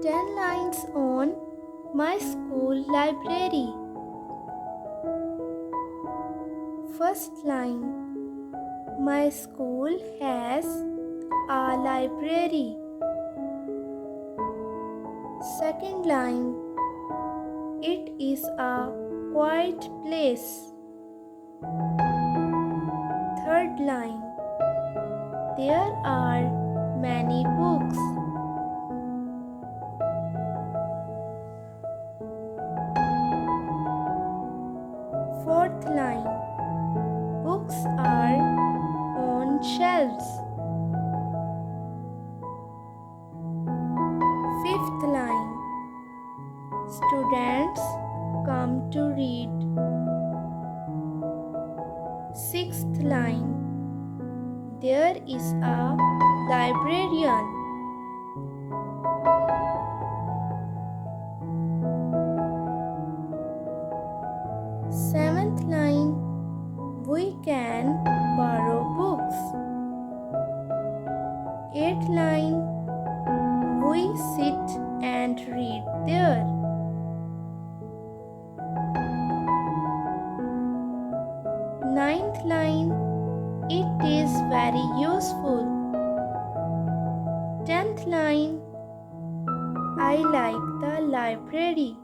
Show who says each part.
Speaker 1: 10 lines on my school library. First line. My school has a library. Second line. It is a quiet place. Third line. There are many books. Fourth line. Books are on shelves. Fifth line. Students come to read. Sixth line. There is a librarian. Seventh line. We can borrow books. Eighth line. We sit and read there. Ninth line. It is very useful. 10th line. I like the library.